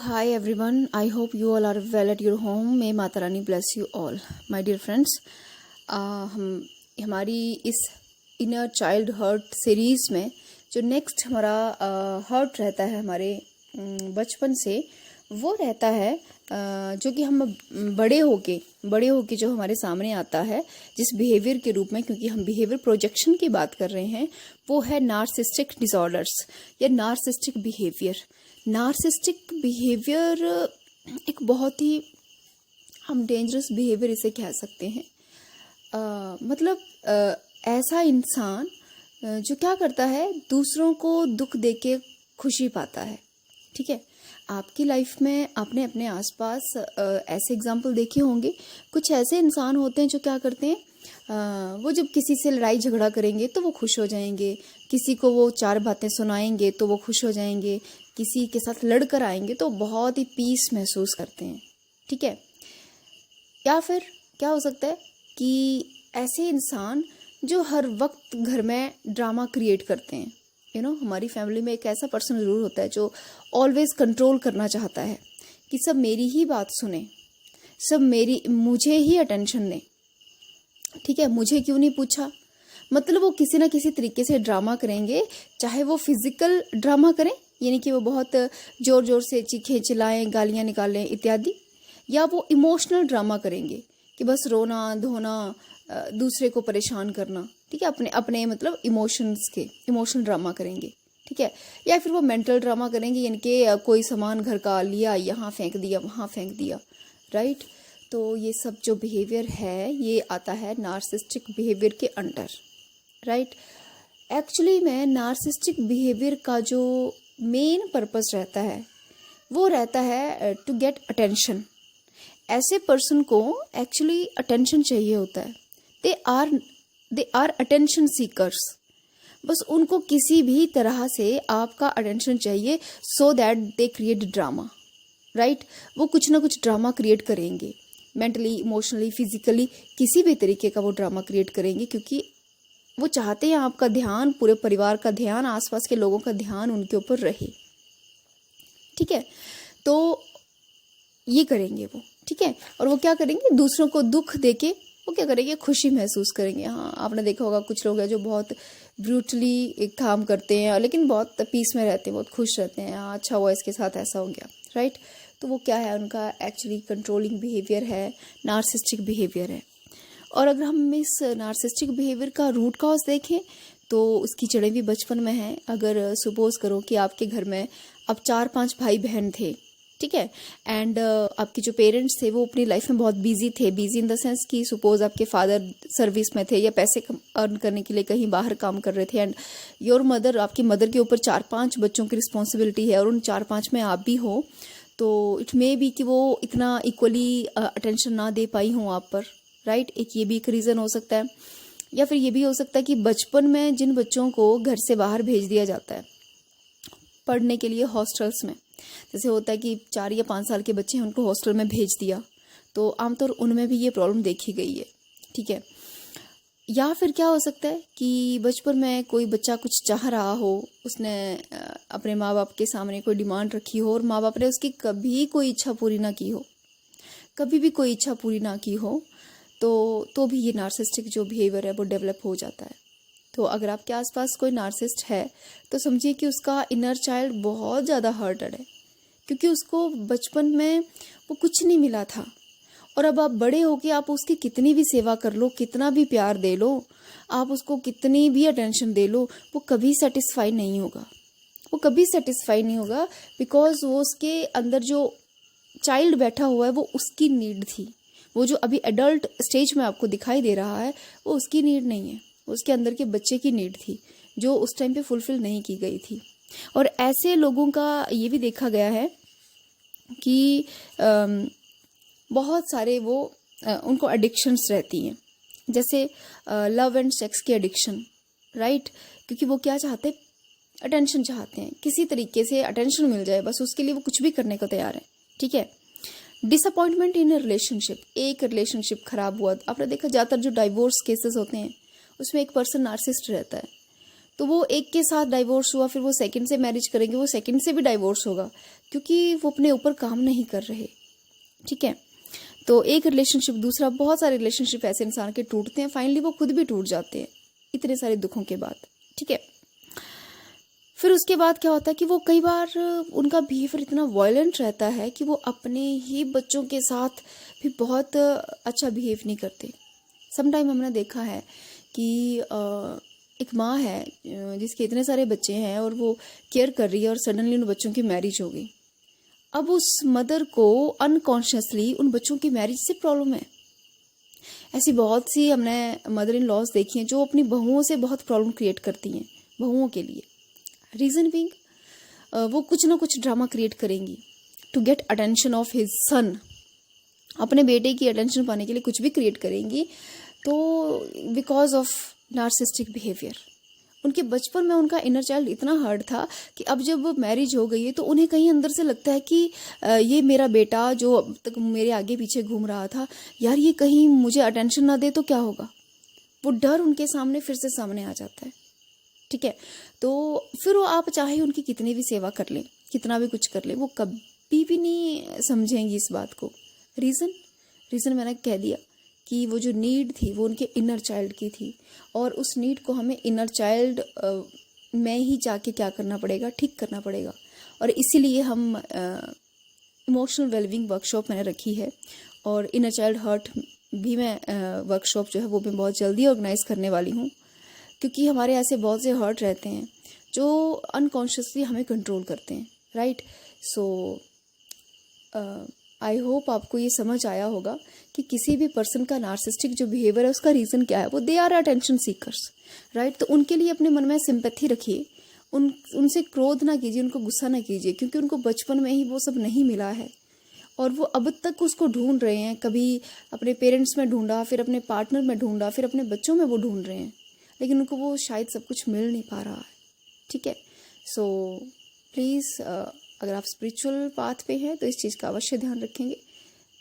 Hi everyone, I hope you all are well at your home. May Mata Rani bless you all. My dear friends, हमारी इस inner child hurt series में जो next हमारा hurt रहता है हमारे बचपन से, वो रहता है जो कि हम बड़े होके जो हमारे सामने आता है जिस बिहेवियर के रूप में, क्योंकि हम बिहेवियर प्रोजेक्शन की बात कर रहे हैं, वो है नार्सिस्टिक डिसऑर्डर्स या नार्सिस्टिक बिहेवियर। नार्सिस्टिक बिहेवियर एक बहुत ही हम डेंजरस बिहेवियर इसे कह सकते हैं। ऐसा इंसान जो क्या करता है, दूसरों को दुख देके खुशी पाता है। ठीक है, आपकी लाइफ में आपने अपने आसपास ऐसे एग्जाम्पल देखे होंगे। कुछ ऐसे इंसान होते हैं जो क्या करते हैं, वो जब किसी से लड़ाई झगड़ा करेंगे तो वो खुश हो जाएंगे, किसी को वो चार बातें सुनाएंगे तो वो खुश हो जाएंगे, किसी के साथ लड़कर आएंगे तो बहुत ही पीस महसूस करते हैं। ठीक है, या फिर क्या हो सकता है कि ऐसे इंसान जो हर वक्त घर में ड्रामा क्रिएट करते हैं। हमारी फैमिली में एक ऐसा पर्सन ज़रूर होता है जो ऑलवेज कंट्रोल करना चाहता है कि सब मेरी ही बात सुने, सब मुझे ही अटेंशन दें। ठीक है, मुझे क्यों नहीं पूछा, मतलब वो किसी ना किसी तरीके से ड्रामा करेंगे, चाहे वो फिजिकल ड्रामा करें, यानी कि वो बहुत ज़ोर ज़ोर से चीखें चिल्लाएं, गालियां निकालें इत्यादि, या वो इमोशनल ड्रामा करेंगे कि बस रोना धोना, दूसरे को परेशान करना। ठीक है, अपने मतलब इमोशनल ड्रामा करेंगे। ठीक है, या फिर वो मेंटल ड्रामा करेंगे, यानी कि कोई सामान घर का लिया, यहाँ फेंक दिया, वहाँ फेंक दिया। राइट, तो ये सब जो बिहेवियर है ये आता है नार्सिस्टिक बिहेवियर के अंडर। राइट, एक्चुअली में नार्सिस्टिक बिहेवियर का जो मेन पर्पस रहता है वो रहता है टू गेट अटेंशन। ऐसे पर्सन को एक्चुअली अटेंशन चाहिए होता है। They our attention seekers. बस उनको किसी भी तरह से आपका अटेंशन चाहिए, so that they create drama. Right, वो कुछ ना कुछ ड्रामा क्रिएट करेंगे, मेंटली, इमोशनली, फिजिकली, किसी भी तरीके का वो ड्रामा क्रिएट करेंगे, क्योंकि वो चाहते हैं आपका ध्यान, पूरे परिवार का ध्यान, आसपास के लोगों का ध्यान उनके ऊपर रहे। ठीक है, तो ये करेंगे वो। ठीक है, और वो क्या करेंगे, दूसरों को दुख देके वो क्या करेंगे, खुशी महसूस करेंगे। हाँ, आपने देखा होगा कुछ लोग हैं जो बहुत ब्रूटली काम करते हैं लेकिन बहुत पीस में रहते हैं, बहुत खुश रहते हैं। हाँ, अच्छा हुआ इसके साथ ऐसा हो गया। राइट, तो वो क्या है, उनका एक्चुअली कंट्रोलिंग बिहेवियर है, नार्सिस्टिक बिहेवियर है। और अगर हम इस नार्सिस्टिक बिहेवियर का रूट कॉज देखें तो उसकी जड़ें भी बचपन में हैं। अगर सपोज करो कि आपके घर में अब 4-5 भाई बहन थे, ठीक है, एंड आपके जो पेरेंट्स थे वो अपनी लाइफ में बहुत बिजी थे। बिजी इन द सेंस कि सपोज आपके फादर सर्विस में थे या पैसे अर्न करने के लिए कहीं बाहर काम कर रहे थे, एंड योर मदर, आपकी मदर के ऊपर 4-5 बच्चों की रिस्पॉन्सिबिलिटी है और उन 4-5 में आप भी हो, तो इट मे बी कि वो इतना इक्वली अटेंशन ना दे पाई हों आप पर। राइट, एक ये भी एक रीज़न हो सकता है। या फिर ये भी हो सकता है कि बचपन में जिन बच्चों को घर से बाहर भेज दिया जाता है पढ़ने के लिए हॉस्टल्स में, जैसे होता है कि 4 या 5 साल के बच्चे हैं, उनको हॉस्टल में भेज दिया, तो आमतौर उनमें भी ये प्रॉब्लम देखी गई है। ठीक है, या फिर क्या हो सकता है कि बचपन में कोई बच्चा कुछ चाह रहा हो, उसने अपने माँ बाप के सामने कोई डिमांड रखी हो और माँ बाप ने उसकी कभी कोई इच्छा पूरी ना की हो, कभी भी कोई इच्छा पूरी ना की हो, तो भी ये नार्सिस्टिक जो बिहेवियर है वो डेवलप हो जाता है। तो अगर आपके आसपास कोई नार्सिस्ट है तो समझिए कि उसका इनर चाइल्ड बहुत ज़्यादा हर्टेड है, क्योंकि उसको बचपन में वो कुछ नहीं मिला था, और अब आप बड़े होके आप उसकी कितनी भी सेवा कर लो, कितना भी प्यार दे लो, आप उसको कितनी भी अटेंशन दे लो, वो कभी सेटिस्फाई नहीं होगा। वो कभी सेटिस्फाई नहीं होगा, बिकॉज वो उसके अंदर जो चाइल्ड बैठा हुआ है वो उसकी नीड थी। वो जो अभी एडल्ट स्टेज में आपको दिखाई दे रहा है वो उसकी नीड नहीं है, उसके अंदर के बच्चे की नीड थी जो उस टाइम पे फुलफिल नहीं की गई थी। और ऐसे लोगों का ये भी देखा गया है कि बहुत सारे उनको एडिक्शंस रहती हैं, जैसे लव एंड सेक्स की एडिक्शन। राइट, क्योंकि वो क्या चाहते हैं, अटेंशन चाहते हैं, किसी तरीके से अटेंशन मिल जाए, बस उसके लिए वो कुछ भी करने को तैयार है। ठीक है, डिसअपॉइंटमेंट इन ए रिलेशनशिप, एक रिलेशनशिप खराब हुआ, आपने देखा ज़्यादातर जो डाइवोर्स केसेस होते हैं उसमें एक पर्सन नार्सिस्ट रहता है, तो वो एक के साथ डाइवोर्स हुआ, फिर वो सेकंड से मैरिज करेंगे, वो सेकंड से भी डाइवोर्स होगा, क्योंकि वो अपने ऊपर काम नहीं कर रहे। ठीक है, तो एक रिलेशनशिप दूसरा, बहुत सारे रिलेशनशिप ऐसे इंसान के टूटते हैं, फाइनली वो खुद भी टूट जाते हैं इतने सारे दुखों के बाद। ठीक है, फिर उसके बाद क्या होता है कि वो कई बार उनका बिहेवियर इतना वायलेंट रहता है कि वो अपने ही बच्चों के साथ भी बहुत अच्छा बिहेव नहीं करते। समटाइम हमने देखा है कि एक माँ है जिसके इतने सारे बच्चे हैं और वो केयर कर रही है, और सडनली उन बच्चों की मैरिज हो गई। अब उस मदर को अनकॉन्शियसली उन बच्चों की मैरिज से प्रॉब्लम है। ऐसी बहुत सी हमने मदर इन लॉज देखी हैं जो अपनी बहुओं से बहुत प्रॉब्लम क्रिएट करती हैं बहुओं के लिए। रीज़न बीइंग वो कुछ ना कुछ ड्रामा क्रिएट करेंगी to get attention of his son. अपने बेटे की अटेंशन पाने के लिए कुछ भी क्रिएट करेंगी, तो बिकॉज ऑफ नार्सिस्टिक बिहेवियर। उनके बचपन में उनका इनर चाइल्ड इतना हर्ट था कि अब जब मैरिज हो गई है तो उन्हें कहीं अंदर से लगता है कि ये मेरा बेटा जो अब तक मेरे आगे पीछे घूम रहा था, यार ये कहीं मुझे अटेंशन ना दे तो क्या होगा। वो डर उनके सामने फिर से सामने आ जाता है। ठीक है, तो फिर वो आप चाहे उनकी कितनी भी सेवा कर लें, कितना भी कुछ कर लें, वो कभी भी नहीं समझेंगी इस बात को। रीज़न मैंने कह दिया कि वो जो नीड थी वो उनके इनर चाइल्ड की थी, और उस नीड को हमें इनर चाइल्ड में ही जाके क्या करना पड़ेगा, ठीक करना पड़ेगा। और इसीलिए हम इमोशनल वेलबींग वर्कशॉप मैंने रखी है, और इनर चाइल्ड हर्ट भी मैं वर्कशॉप जो है वो मैं बहुत जल्दी ऑर्गेनाइज करने वाली हूँ, क्योंकि हमारे ऐसे बहुत से हर्ट रहते हैं जो अनकॉन्शियसली हमें कंट्रोल करते हैं। राइट, सो आई होप आपको ये समझ आया होगा कि किसी भी पर्सन का नार्सिस्टिक जो बिहेवियर है उसका रीज़न क्या है। वो they our attention seekers. Right, तो उनके लिए अपने मन में सिंपैथी रखिए, उनसे क्रोध ना कीजिए, उनको गुस्सा ना कीजिए, क्योंकि उनको बचपन में ही वो सब नहीं मिला है और वो अब तक उसको ढूंढ रहे हैं। कभी अपने पेरेंट्स में ढूंढा, फिर अपने पार्टनर में ढूंढा, फिर अपने बच्चों में वो ढूंढ रहे हैं, लेकिन उनको वो शायद सब कुछ मिल नहीं पा रहा है। ठीक है, सो प्लीज़ अगर आप स्पिरिचुअल पाथ पे हैं तो इस चीज़ का अवश्य ध्यान रखेंगे,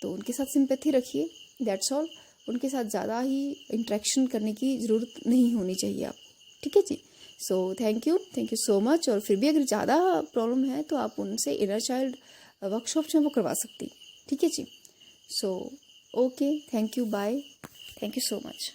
तो उनके साथ सिंपैथी रखिए, दैट्स ऑल। उनके साथ ज़्यादा ही इंटरेक्शन करने की ज़रूरत नहीं होनी चाहिए आपको। ठीक है जी, so thank you so much. और फिर भी अगर ज़्यादा प्रॉब्लम है तो आप उनसे इनर चाइल्ड वर्कशॉप जो है वो करवा सकती हैं। ठीक है जी, so okay, thank you, bye, thank you so much.